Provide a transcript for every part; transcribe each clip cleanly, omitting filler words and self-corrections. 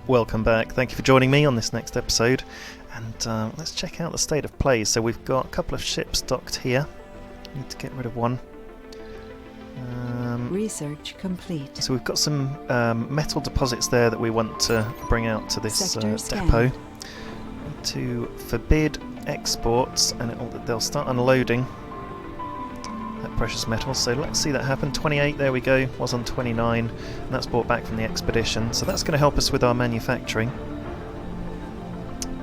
Welcome back. Thank you for joining me on this next episode. And let's check out the state of play. So we've got a couple of ships docked here. Need to get rid of one. Research complete. So we've got some metal deposits there that we want to bring out to this depot. Need to forbid exports, and they'll start unloading that precious metal. So let's see that happen. 28, there we go, was on 29, and that's brought back from the expedition. So that's going to help us with our manufacturing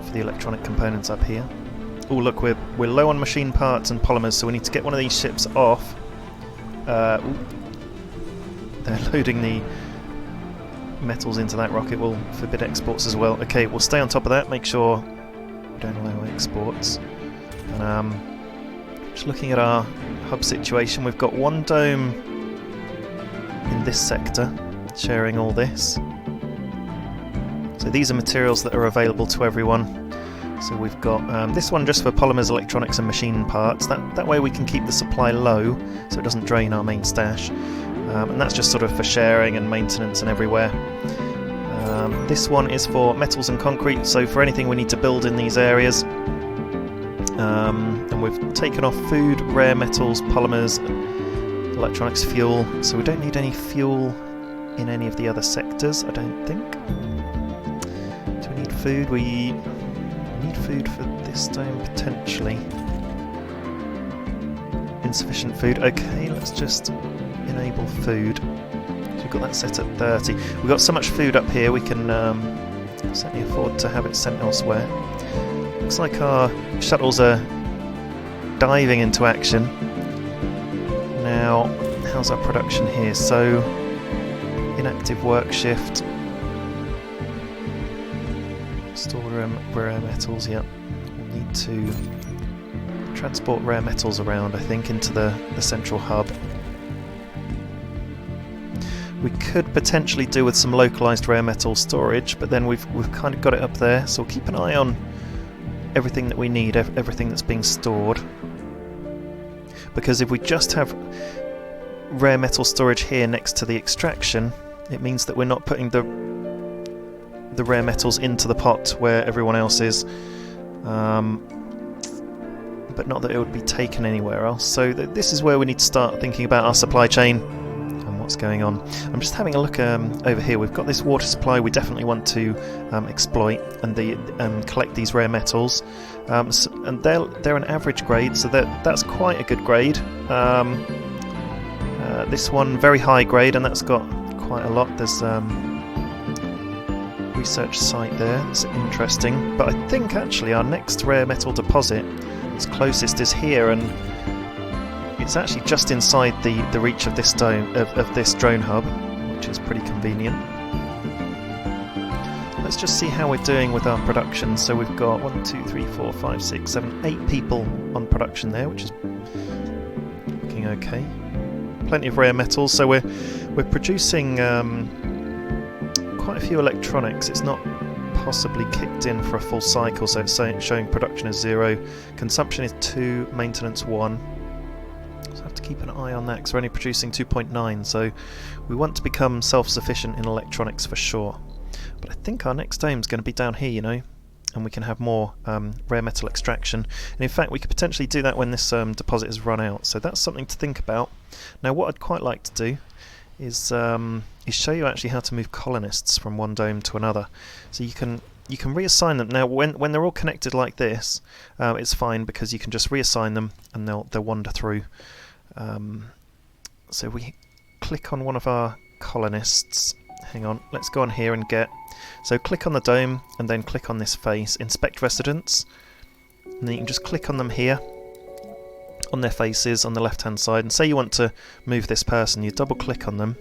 for the electronic components up here. Oh look, we're low on machine parts and polymers, so we need to get one of these ships off. They're loading the metals into that rocket. We'll forbid exports as well. Okay, we'll stay on top of that, make sure we don't allow exports. And just looking at our hub situation, we've got one dome in this sector sharing all this. So these are materials that are available to everyone. So we've got this one just for polymers, electronics and machine parts. That way we can keep the supply low so it doesn't drain our main stash. And that's just sort of for sharing and maintenance and everywhere. This one is for metals and concrete, so for anything we need to build in these areas. And we've taken off food, rare metals, polymers, electronics, fuel. So we don't need any fuel in any of the other sectors, I don't think. Do we need food? We need food for this dome, potentially. Insufficient food. Okay, let's just enable food. So we've got that set at 30. We've got so much food up here we can certainly afford to have it sent elsewhere. Looks like our shuttles are diving into action. Now, how's our production here? So, inactive work shift. Store rare metals, yep. We'll need to transport rare metals around, I think, into the central hub. We could potentially do with some localized rare metal storage, but then we've kind of got it up there, so we'll keep an eye on everything that we need, everything that's being stored. Because if we just have rare metal storage here next to the extraction, it means that we're not putting the rare metals into the pot where everyone else is, but not that it would be taken anywhere else. So this is where we need to start thinking about our supply chain and what's going on. I'm just having a look over here. We've got this water supply we definitely want to exploit and collect these rare metals, and they're an average grade, so that's quite a good grade. This one very high grade, and that's got quite a lot. There's research site there, that's interesting, but I think actually our next rare metal deposit that's closest is here, and it's actually just inside the reach of this dome of this drone hub, which is pretty convenient. Let's just see how we're doing with our production. So we've got 1, 2, 3, 4, 5, 6, 7, 8 people on production there, which is looking okay. Plenty of rare metals, so we're producing quite a few electronics. It's not possibly kicked in for a full cycle, so it's showing production is 0, consumption is 2, maintenance 1. So I have to keep an eye on that because we're only producing 2.9, so we want to become self-sufficient in electronics for sure. But I think our next aim is going to be down here, you know, and we can have more rare metal extraction. And in fact we could potentially do that when this deposit has run out, so that's something to think about. Now what I'd quite like to do is show you actually how to move colonists from one dome to another. So you can reassign them. Now when they're all connected like this, it's fine because you can just reassign them and they'll wander through. So we click on one of our colonists. Hang on, let's go on here and so click on the dome and then click on this face, inspect residents, and then you can just click on them here on their faces on the left hand side, and say you want to move this person, you double click on them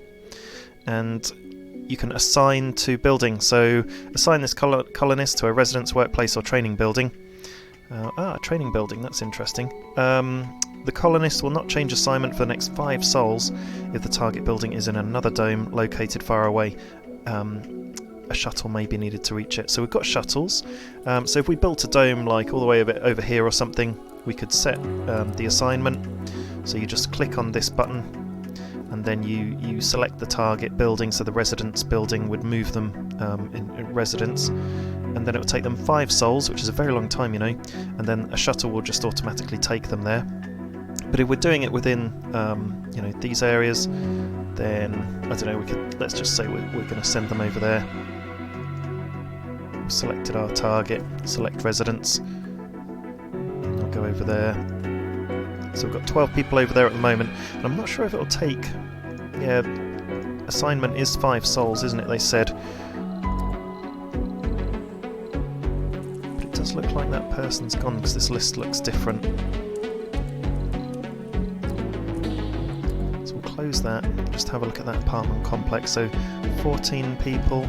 and you can assign to building. So assign this colonist to a residence, workplace or training building. Training building, that's interesting. The colonist will not change assignment for the next 5 sols if the target building is in another dome located far away. A shuttle may be needed to reach it. So we've got shuttles. So if we built a dome like all the way a bit over here or something, we could set the assignment. So you just click on this button and then you select the target building, so the residence building would move them in residence, and then it would take them 5 sols, which is a very long time, you know, and then a shuttle will just automatically take them there. But if we're doing it within you know, these areas, then I don't know, let's just say we're going to send them over there. We've selected our target, select residence, and I'll go over there. So we've got 12 people over there at the moment, and I'm not sure if it'll take, yeah, assignment is 5 sols, isn't it, they said. But it does look like that person's gone, because this list looks different. So we'll close that, just have a look at that apartment complex. So 14 people,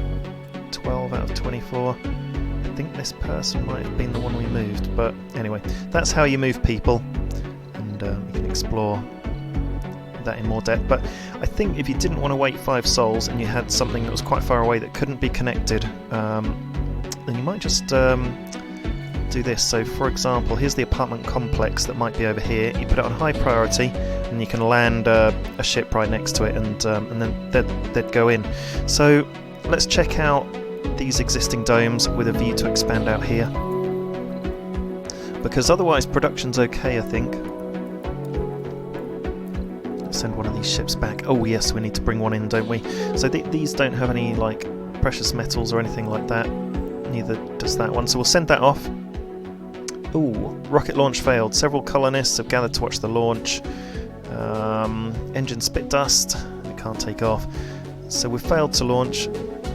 12 out of 24. I think this person might have been the one we moved, but anyway, that's how you move people. You can explore that in more depth, but I think if you didn't want to wait 5 sols and you had something that was quite far away that couldn't be connected, then you might just do this. So for example, here's the apartment complex that might be over here. You put it on high priority and you can land a ship right next to it, and then they'd go in. So let's check out these existing domes with a view to expand out here, because otherwise production's okay, I think. Send one of these ships back. Oh yes, we need to bring one in, don't we? So these don't have any like precious metals or anything like that. Neither does that one. So we'll send that off. Ooh, rocket launch failed. Several colonists have gathered to watch the launch. Engine spit dust. It can't take off. So we failed to launch.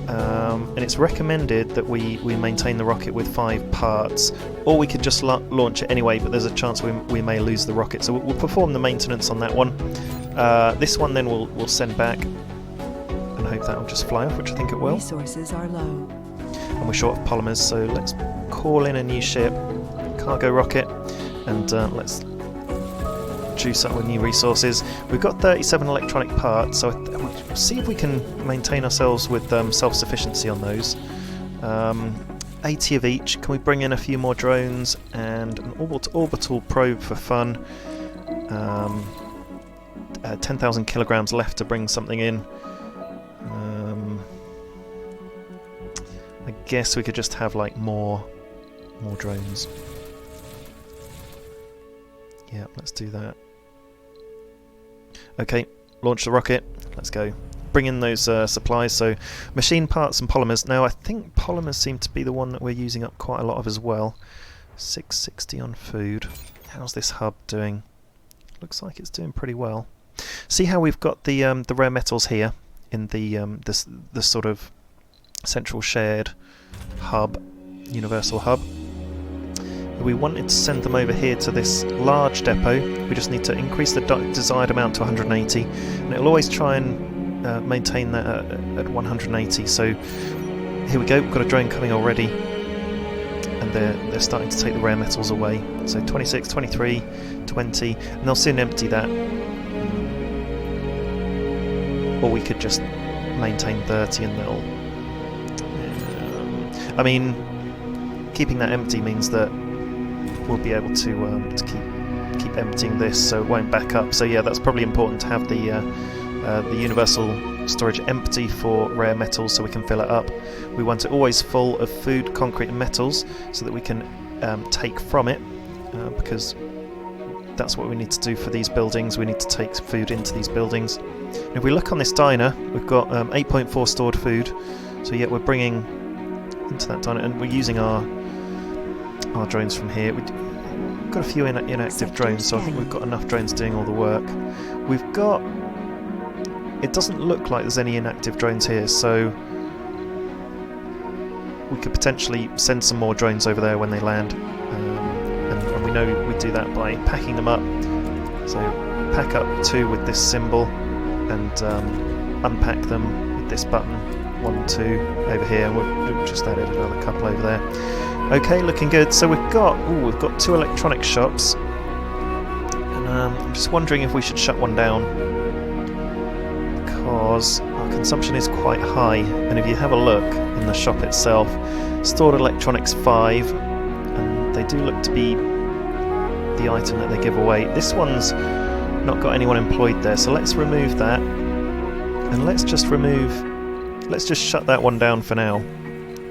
And it's recommended that we maintain the rocket with 5 parts, or we could just launch it anyway, but there's a chance we may lose the rocket, so we'll perform the maintenance on that one. This one then we'll send back and hope that will just fly off, which I think it will. Resources are low. And we're short of polymers, so let's call in a new ship, cargo rocket, and let's juice up with new resources. We've got 37 electronic parts, so we'll see if we can maintain ourselves with self-sufficiency on those. 80 of each. Can we bring in a few more drones and an orbital probe for fun? 10,000 kilograms left to bring something in. I guess we could just have like more drones. Yeah, let's do that. Okay, launch the rocket. Let's go. Bring in those supplies. So, machine parts and polymers. Now, I think polymers seem to be the one that we're using up quite a lot of as well. 660 on food. How's this hub doing? Looks like it's doing pretty well. See how we've got the rare metals here in the sort of central shared hub, universal hub. We wanted to send them over here to this large depot. We just need to increase the desired amount to 180, and it'll always try and maintain that at 180. So here we go, we've got a drone coming already, and they're starting to take the rare metals away. So 26, 23, 20, and they'll soon empty that. Or we could just maintain 30 and they'll... I mean, keeping that empty means that we'll be able to keep emptying this, so it won't back up. So yeah, that's probably important to have the universal storage empty for rare metals, so we can fill it up. We want it always full of food, concrete, and metals, so that we can take from it, because that's what we need to do for these buildings. We need to take food into these buildings. And if we look on this diner, we've got 8.4 stored food. So yeah, we're bringing into that diner, and we're using our drones from here. We've got a few inactive drones, so I think we've got enough drones doing all the work. We've got... It doesn't look like there's any inactive drones here, so we could potentially send some more drones over there when they land. And we know we do that by packing them up. So pack up 2 with this symbol, and unpack them with this button. 1, 2 over here. We've just added another couple over there. Okay, looking good. So we've got 2 electronic shops, and I'm just wondering if we should shut one down, because our consumption is quite high. And if you have a look in the shop itself, stored electronics 5, and they do look to be the item that they give away. This one's not got anyone employed there, so let's remove that. And let's just shut that one down for now,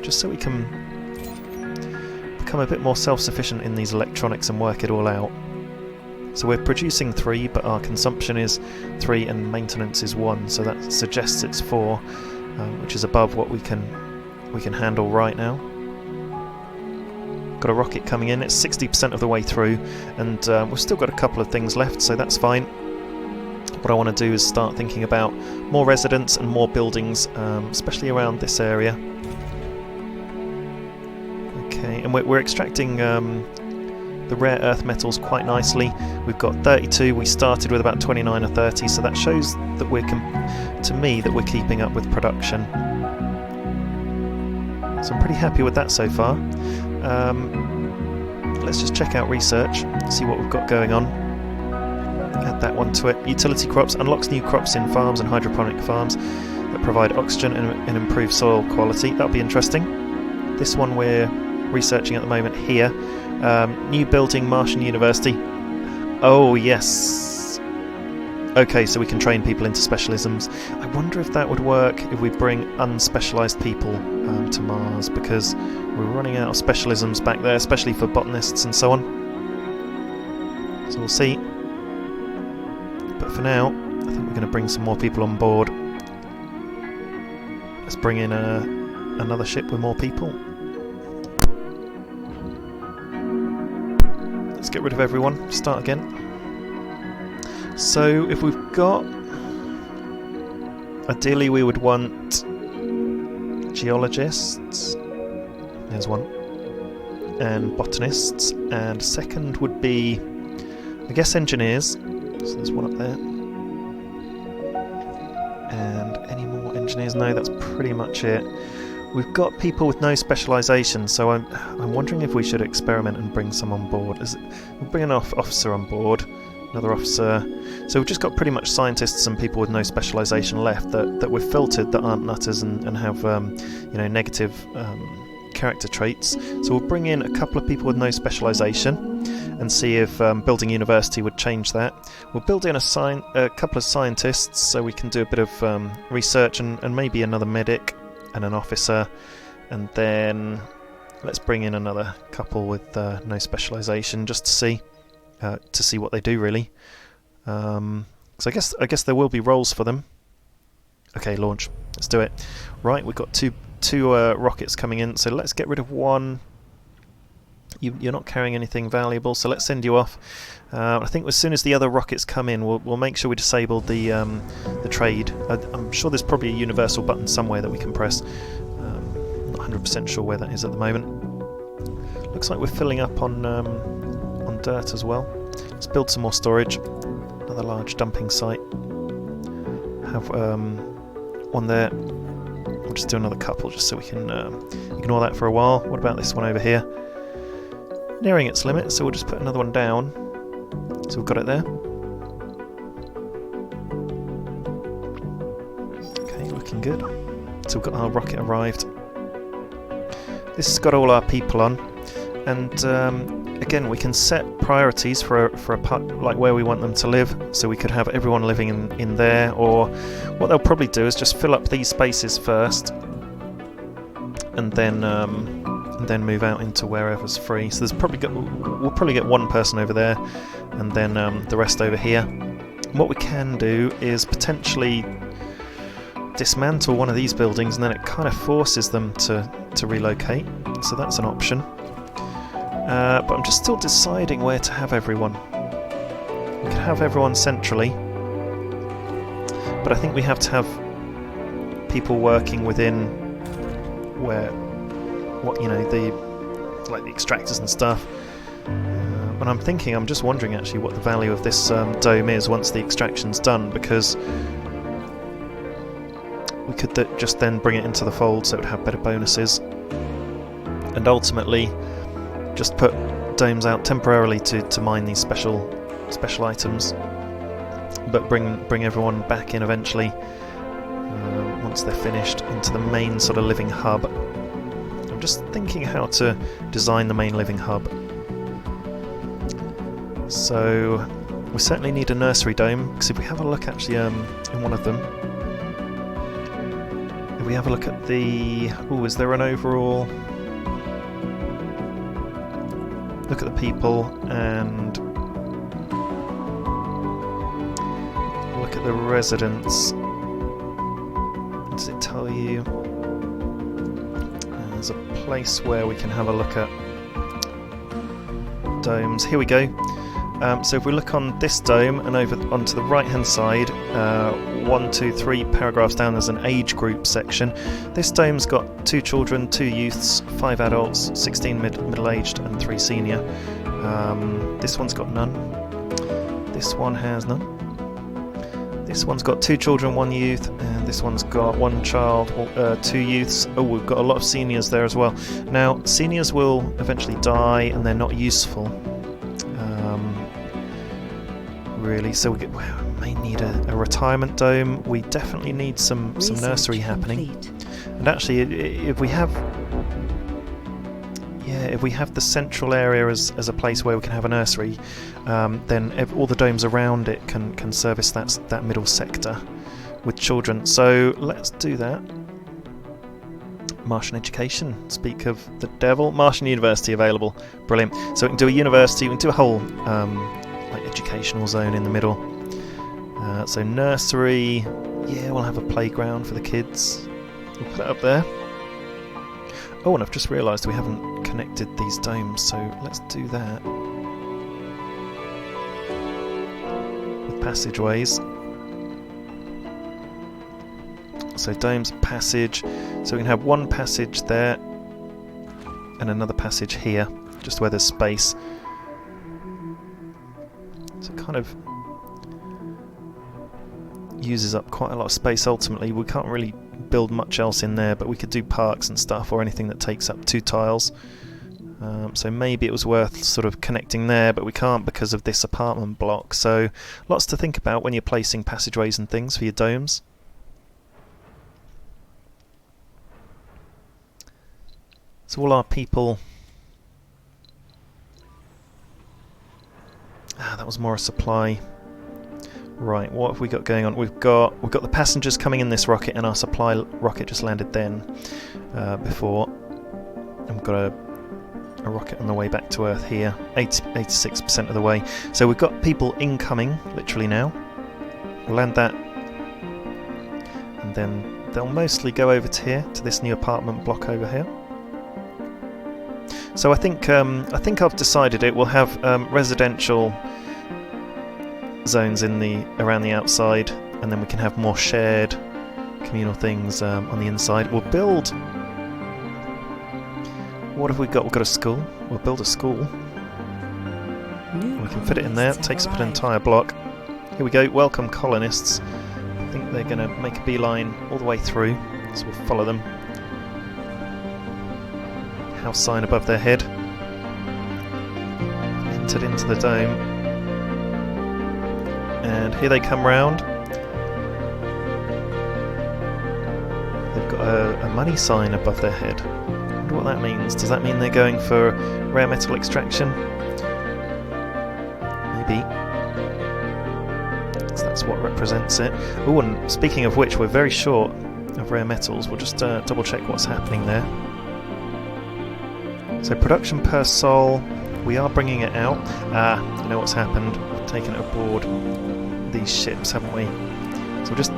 just so we can become a bit more self-sufficient in these electronics and work it all out. So we're producing 3, but our consumption is 3 and maintenance is 1, so that suggests it's 4, which is above what we can handle right now. Got a rocket coming in, it's 60% of the way through, and we've still got a couple of things left, so that's fine. What I want to do is start thinking about more residents and more buildings, especially around this area. Okay, and we're extracting the rare earth metals quite nicely. We've got 32, we started with about 29 or 30, so that shows that we're keeping up with production. So I'm pretty happy with that so far. Let's just check out research, see what we've got going on. Add that one to it. Utility crops unlocks new crops in farms and hydroponic farms that provide oxygen and improve soil quality. That'll be interesting. This one we're researching at the moment here. New building, Martian University. Oh yes. Okay, so we can train people into specialisms. I wonder if that would work if we bring unspecialised people to Mars, because we're running out of specialisms back there, especially for botanists and so on. So we'll see. But for now, I think we're going to bring some more people on board. Let's bring in another ship with more people. Let's get rid of everyone, start again. So if we've got... Ideally we would want geologists. There's one. And botanists. And second would be, I guess, engineers. So there's one up there. And any more engineers? No, that's pretty much it. We've got people with no specialisation, so I'm wondering if we should experiment and bring some on board. We'll bring an officer on board, another officer. So we've just got pretty much scientists and people with no specialisation left that we've filtered that aren't nutters and have negative character traits. So we'll bring in a couple of people with no specialisation and see if building university would change that. We'll build in a couple of scientists so we can do a bit of research and maybe another medic and an officer, and then let's bring in another couple with no specialisation just to see what they do really. So I guess there will be roles for them. Okay, launch. Let's do it. Right, we've got two rockets coming in, so let's get rid of one. You're not carrying anything valuable, so let's send you off. I think as soon as the other rockets come in, we'll make sure we disable the trade. I'm sure there's probably a universal button somewhere that we can press. Not 100% sure where that is at the moment. Looks like we're filling up on dirt as well. Let's build some more storage. Another large dumping site. Have one there. We'll just do another couple just so we can ignore that for a while. What about this one over here? Nearing its limit, so we'll just put another one down. So we've got it there. Okay, looking good. So we've got our rocket arrived. This has got all our people on, and again we can set priorities for a part, like where we want them to live. So we could have everyone living in there, or what they'll probably do is just fill up these spaces first, and then move out into wherever's free. So we'll probably get one person over there, and then the rest over here. What we can do is potentially dismantle one of these buildings, and then it kind of forces them to relocate. So that's an option. But I'm just still deciding where to have everyone. We can have everyone centrally, but I think we have to have people working within where. The extractors and stuff. And I'm just wondering actually what the value of this dome is once the extraction's done, because we could just then bring it into the fold so it would have better bonuses, and ultimately just put domes out temporarily to mine these special items, but bring everyone back in eventually once they're finished into the main sort of living hub. Just thinking how to design the main living hub. So we certainly need a nursery dome, because if we have a look actually in one of them, If we have a look at the... Oh, is there an overall... Look at the people and look at the residents. Does it tell you? There's a place where we can have a look at domes. Here we go. So if we look on this dome and over onto the right hand side, 1, 2, 3 paragraphs down, there's an age group section. This dome's got 2 children, 2 youths, 5 adults, 16 middle-aged and 3 senior. This one's got none. This one has none. This one's got 2 children, 1 youth, and this one's got 1 child, 2 youths. Oh, we've got a lot of seniors there as well. Now, seniors will eventually die and they're not useful. Really, so we may need a retirement dome. We definitely need some nursery happening. And actually, if we have the central area as a place where we can have a nursery, then all the domes around it can service that middle sector with children. So let's do that. Martian education. Speak of the devil. Martian University available. Brilliant. So we can do a university. We can do a whole like educational zone in the middle. So nursery. Yeah, we'll have a playground for the kids. We'll put it up there. Oh, and I've just realised we haven't connected these domes, so let's do that. With passageways. So domes, passage. So we can have one passage there and another passage here, just where there's space. So it kind of uses up quite a lot of space ultimately. We can't really build much else in there, but we could do parks and stuff or anything that takes up 2 tiles. So maybe it was worth sort of connecting there, but we can't because of this apartment block. So lots to think about when you're placing passageways and things for your domes. So all our people... that was more a supply. Right, what have we got going on? We've got the passengers coming in this rocket, and our supply rocket just landed then before. And we've got a rocket on the way back to Earth here, 86% of the way. So we've got people incoming, literally now. We'll land that, and then they'll mostly go over to here, to this new apartment block over here. So I think I've decided it. We'll have residential zones around the outside, and then we can have more shared communal things on the inside. We'll build... What have we got? We've got a school. We'll build a school. We can fit it in there. It takes up an entire block. Here we go. Welcome colonists. I think they're going to make a beeline all the way through, so we'll follow them. House sign above their head. Entered into the dome. And here they come round. They've got a money sign above their head. I wonder what that means. Does that mean they're going for rare metal extraction? Maybe. So that's what represents it. Oh, and speaking of which, we're very short of rare metals. We'll just double check what's happening there. So production per sol, we are bringing it out. You know what's happened? We've taken it aboard these ships, haven't we? So we'll just...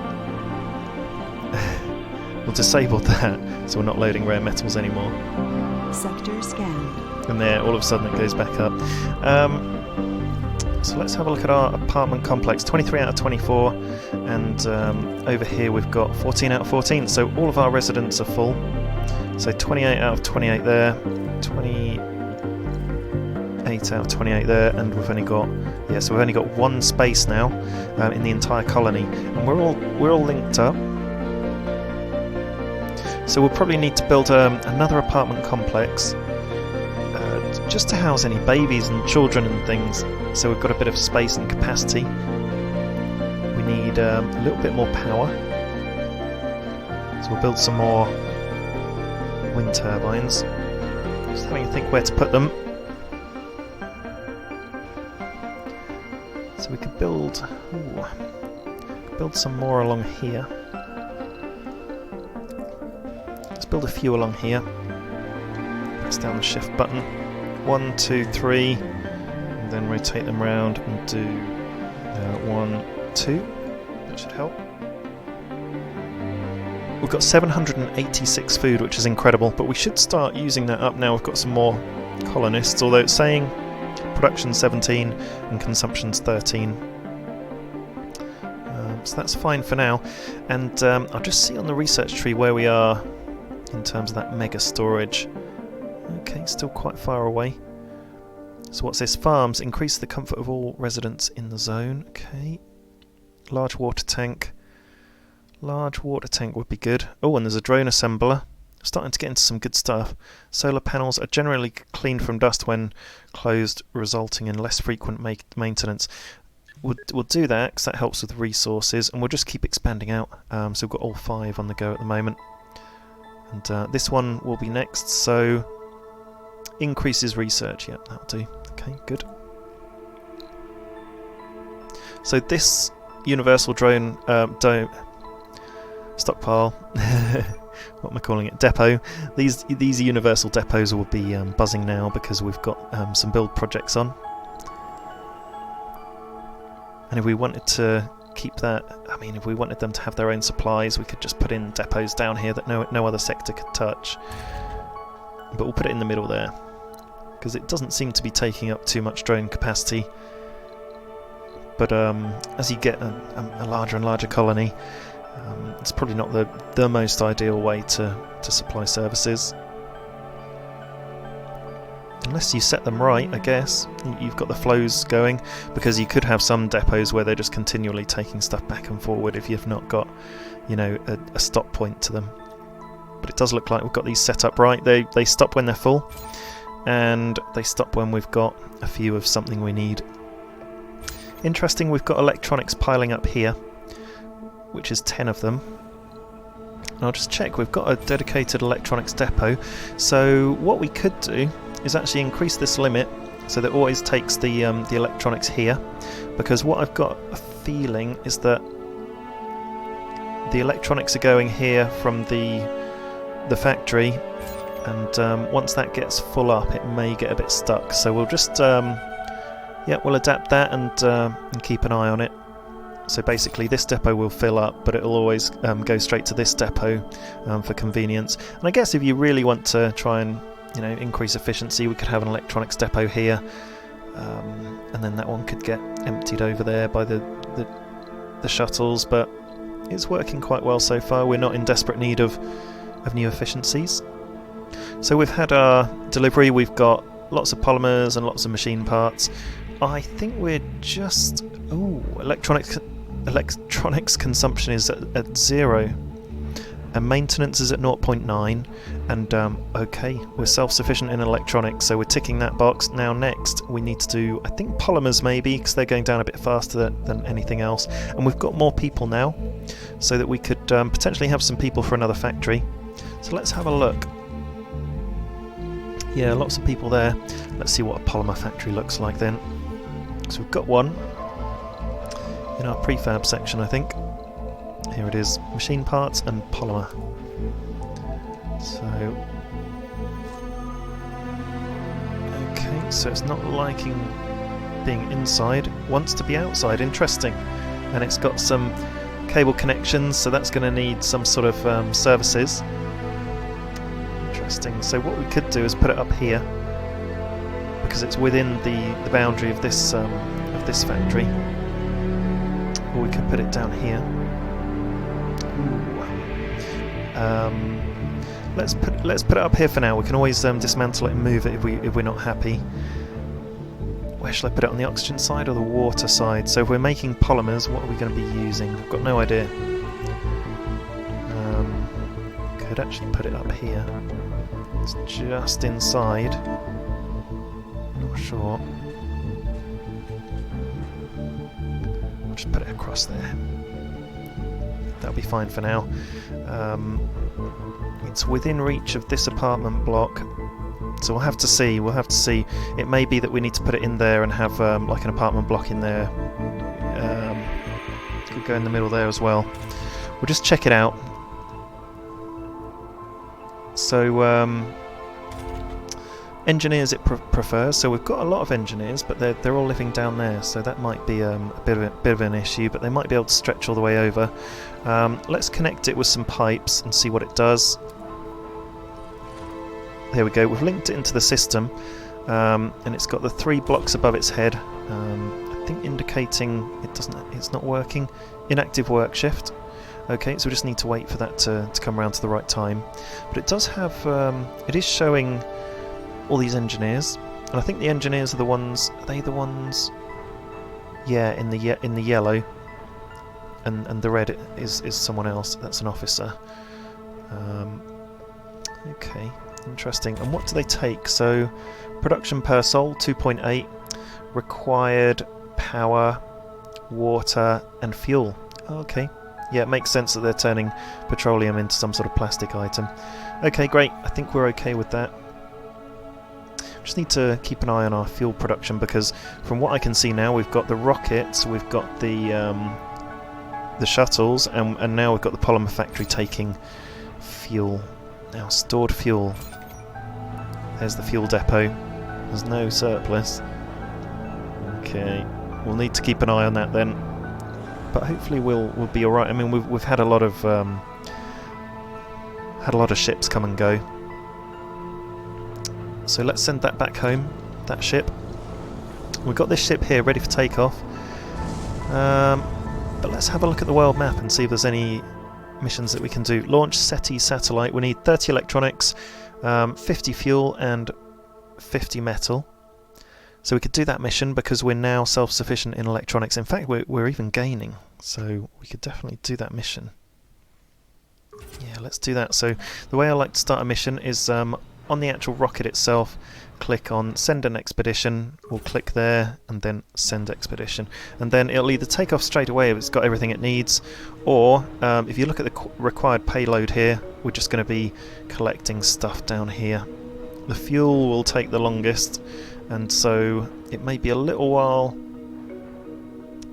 we'll disable that, so we're not loading rare metals anymore. Sector scanned. And there, all of a sudden it goes back up. So let's have a look at our apartment complex. 23 out of 24, and over here we've got 14 out of 14, so all of our residents are full. So 28 out of 28 there, 28 out of 28 there, and we've only got one space now in the entire colony, and we're all linked up. So we'll probably need to build another apartment complex just to house any babies and children and things. So we've got a bit of space and capacity. We need a little bit more power. So we'll build some more wind turbines. Just having to think where to put them. So we could build some more along here. build a few along here. Press down the shift button. 1, 2, 3, and then rotate them round and do 1, 2. That should help. We've got 786 food, which is incredible, but we should start using that up now. We've got some more colonists, although it's saying production 17 and consumption's 13. So that's fine for now. And I'll just see on the research tree where we are in terms of that mega storage. Okay, still quite far away. So what's this? Farms increase the comfort of all residents in the zone. Okay. Large water tank. Large water tank would be good. Oh, and there's a drone assembler. Starting to get into some good stuff. Solar panels are generally cleaned from dust when closed, resulting in less frequent maintenance. We'll do that because that helps with resources, and we'll just keep expanding out. So we've got all 5 on the go at the moment. And this one will be next, so increases research. Yep, that'll do. Okay, good. So this universal drone stockpile, what am I calling it? Depot. These universal depots will be buzzing now because we've got some build projects on. And if we wanted to keep that, I mean, if we wanted them to have their own supplies, we could just put in depots down here that no other sector could touch. But we'll put it in the middle there because it doesn't seem to be taking up too much drone capacity. But as you get a larger and larger colony, it's probably not the most ideal way to supply services. Unless you set them right, I guess. You've got the flows going, because you could have some depots where they're just continually taking stuff back and forward if you've not got, you know, a stop point to them. But it does look like we've got these set up right. They stop when they're full, and they stop when we've got a few of something we need. Interesting, we've got electronics piling up here, which is 10 of them. And I'll just check, we've got a dedicated electronics depot, so what we could do is actually increase this limit so that it always takes the electronics here, because what I've got a feeling is that the electronics are going here from the factory, and once that gets full up it may get a bit stuck, so we'll just we'll adapt that and keep an eye on it. So basically this depot will fill up, but it'll always go straight to this depot for convenience. And I guess if you really want to try and increase efficiency, we could have an electronics depot here, and then that one could get emptied over there by the shuttles, but it's working quite well so far. We're not in desperate need of new efficiencies. So we've had our delivery, we've got lots of polymers and lots of machine parts. I think we're just... Ooh, electronics consumption is at 0. And maintenance is at 0.9. And okay, we're self-sufficient in electronics, so we're ticking that box. Now next, we need to do, I think, polymers maybe, because they're going down a bit faster than anything else. And we've got more people now, so that we could potentially have some people for another factory. So let's have a look. Yeah, lots of people there. Let's see what a polymer factory looks like then. So we've got one in our prefab section, I think. Here it is, machine parts and polymer. So, okay, so it's not liking being inside, wants to be outside, interesting. And it's got some cable connections, so that's going to need some sort of services. Interesting, so what we could do is put it up here, because it's within the boundary of this factory. Or we could put it down here. Let's put it up here for now. We can always dismantle it and move it if we're not happy. Where shall I put it, on the oxygen side or the water side? So if we're making polymers, what are we going to be using? I've got no idea. Could actually put it up here. It's just inside. Not sure. I'll just put it across there. That'll be fine for now. It's within reach of this apartment block, so we'll have to see. It may be that we need to put it in there and have like an apartment block in there. Could go in the middle there as well. We'll just check it out. So engineers it prefers. So we've got a lot of engineers, but they're all living down there. So that might be a bit of an issue. But they might be able to stretch all the way over. Let's connect it with some pipes and see what it does. There we go. We've linked it into the system, and it's got the 3 blocks above its head. I think indicating it's not working. Inactive work shift. Okay, so we just need to wait for that to come around to the right time. But it does have, it is showing all these engineers, and I think the engineers are the ones. Are they the ones? Yeah, in the yellow, and the red is someone else. That's an officer. Okay, interesting. And what do they take? So, production per sol 2.8, required power, water, and fuel. Okay. Yeah, it makes sense that they're turning petroleum into some sort of plastic item. Okay, great. I think we're okay with that. Just need to keep an eye on our fuel production, because from what I can see now, we've got the rockets, we've got the shuttles, and now we've got the polymer factory taking fuel. Now, stored fuel. There's the fuel depot. There's no surplus. Okay, we'll need to keep an eye on that then. But hopefully we'll be all right. I mean, we've had a lot of ships come and go. So let's send that back home. That ship. We've got this ship here ready for takeoff. But let's have a look at the world map and see if there's any missions that we can do. Launch SETI satellite. We need 30 electronics, 50 fuel, and 50 metal. So we could do that mission because we're now self-sufficient in electronics. In fact, we're even gaining. So we could definitely do that mission. Yeah, let's do that. So the way I like to start a mission is on the actual rocket itself, click on Send an Expedition. We'll click there and then Send Expedition. And then it'll either take off straight away if it's got everything it needs, or if you look at the required payload here, we're just going to be collecting stuff down here. The fuel will take the longest, and so it may be a little while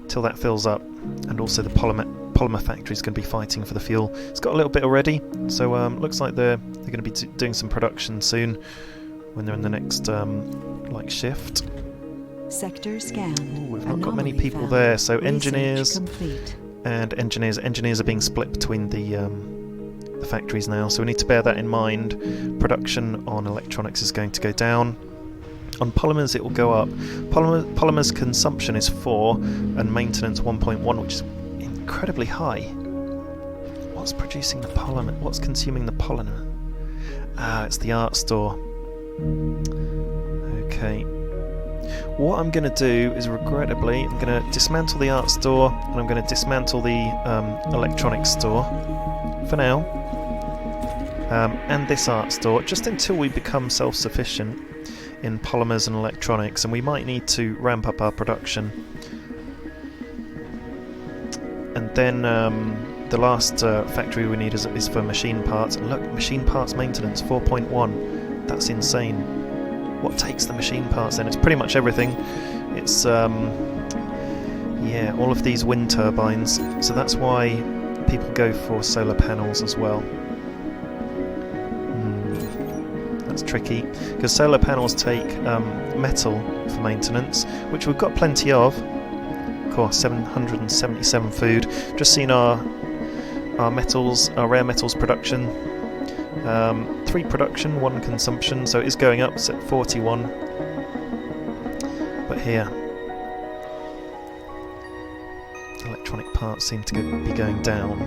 till that fills up, and also the polymer factory is going to be fighting for the fuel. It's got a little bit already, so looks like they're going to be doing some production soon when they're in the next like shift. Sector scan. Ooh, we've not got many people there, so engineers and engineers are being split between the factories now, so we need to bear that in mind. Production on electronics is going to go down. On polymers it will go up. Polymers consumption is 4 and maintenance 1.1, which is incredibly high. What's producing the polymer? What's consuming the polymer? Ah, it's the art store. Okay. What I'm going to do is, regrettably, I'm going to dismantle the art store and I'm going to dismantle the electronics store for now, and this art store, just until we become self-sufficient in polymers and electronics, and we might need to ramp up our production. And then the last factory we need is for machine parts. And look, machine parts maintenance 4.1. That's insane. What takes the machine parts then? It's pretty much everything. It's yeah, all of these wind turbines. So that's why people go for solar panels as well. That's tricky, because solar panels take metal for maintenance, which we've got plenty of. Of course, 777 food. Just seen our metals, our rare metals production. 3 production, 1 consumption, so it is going up. It's at 41. But here, electronic parts seem to be going down.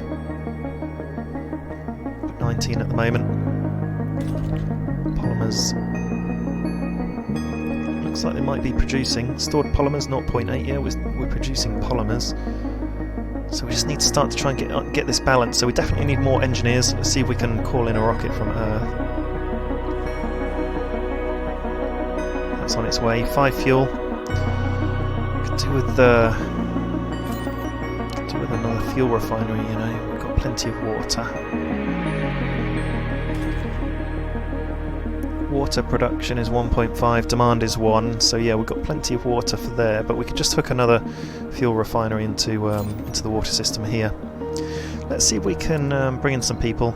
19 at the moment. Polymers, looks like they might be producing stored polymers 0.8. Yeah, we're producing polymers, so we just need to start to try and get this balance. So we definitely need more engineers. Let's see if we can call in a rocket from Earth. That's on its way. 5 fuel. Could do with another fuel refinery. You know, we've got plenty of water. Water production is 1.5, demand is 1, so yeah, we've got plenty of water for there, but we could just hook another fuel refinery into the water system here. Let's see if we can bring in some people.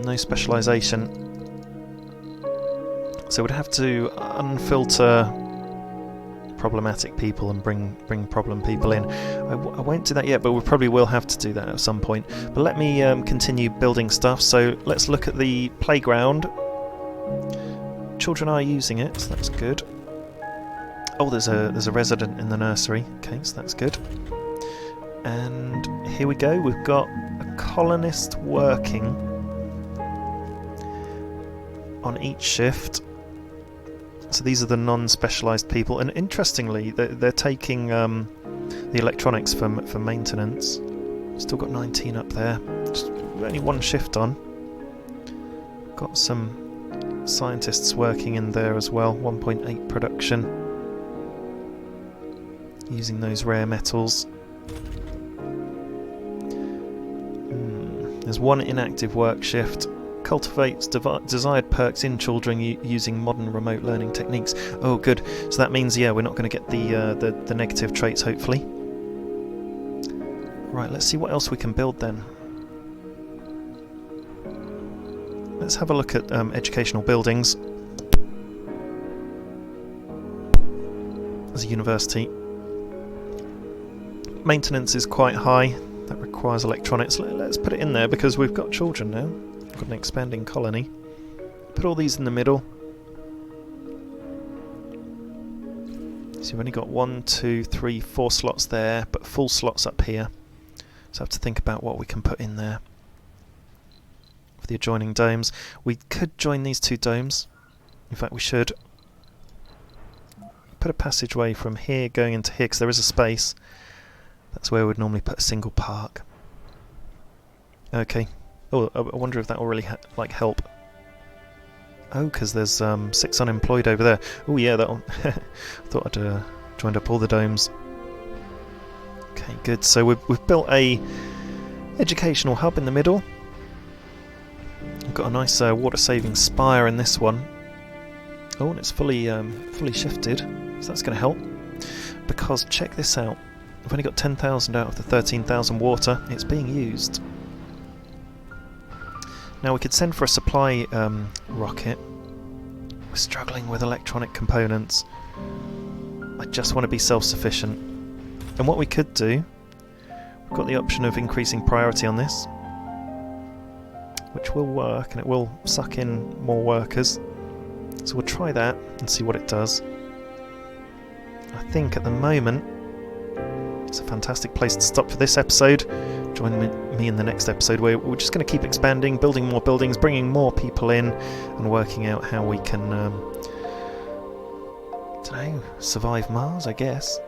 No specialisation. So we'd have to unfilter problematic people and bring problem people in. I won't do that yet, but we probably will have to do that at some point. But let me continue building stuff. So let's look at the playground. Children are using it, so that's good. Oh, there's a resident in the nursery. Okay, so that's good. And here we go. We've got a colonist working on each shift. So these are the non-specialised people, and interestingly, they're taking the electronics for maintenance. Still got 19 up there. Just only one shift on. Got some scientists working in there as well. 1.8 production, using those rare metals. There's one inactive work shift. Cultivates desired perks in children using modern remote learning techniques. Oh, good. So that means, yeah, we're not going to get the negative traits, hopefully. Right, let's see what else we can build then. Let's have a look at educational buildings. As a university. Maintenance is quite high. That requires electronics. Let's put it in there because we've got children now. Got an expanding colony. Put all these in the middle. So you've only got 1, 2, 3, 4 slots there, but full slots up here. So I have to think about what we can put in there for the adjoining domes. We could join these two domes. In fact, we should. Put a passageway from here going into here because there is a space. That's where we'd normally put a single park. Okay. Oh, I wonder if that will really help. Oh, because there's 6 unemployed over there. Oh yeah, that'll. I thought I'd joined up all the domes. Okay, good. So we've built a educational hub in the middle. We've got a nice water-saving spire in this one. Oh, and it's fully shifted, so that's going to help. Because check this out. I've only got 10,000 out of the 13,000 water. It's being used. Now we could send for a supply rocket. We're struggling with electronic components. I just want to be self-sufficient. And what we could do, we've got the option of increasing priority on this, which will work, and it will suck in more workers. So we'll try that and see what it does. I think at the moment it's a fantastic place to stop for this episode. Join me in the next episode where we're just going to keep expanding, building more buildings, bringing more people in, and working out how we can, survive Mars, I guess.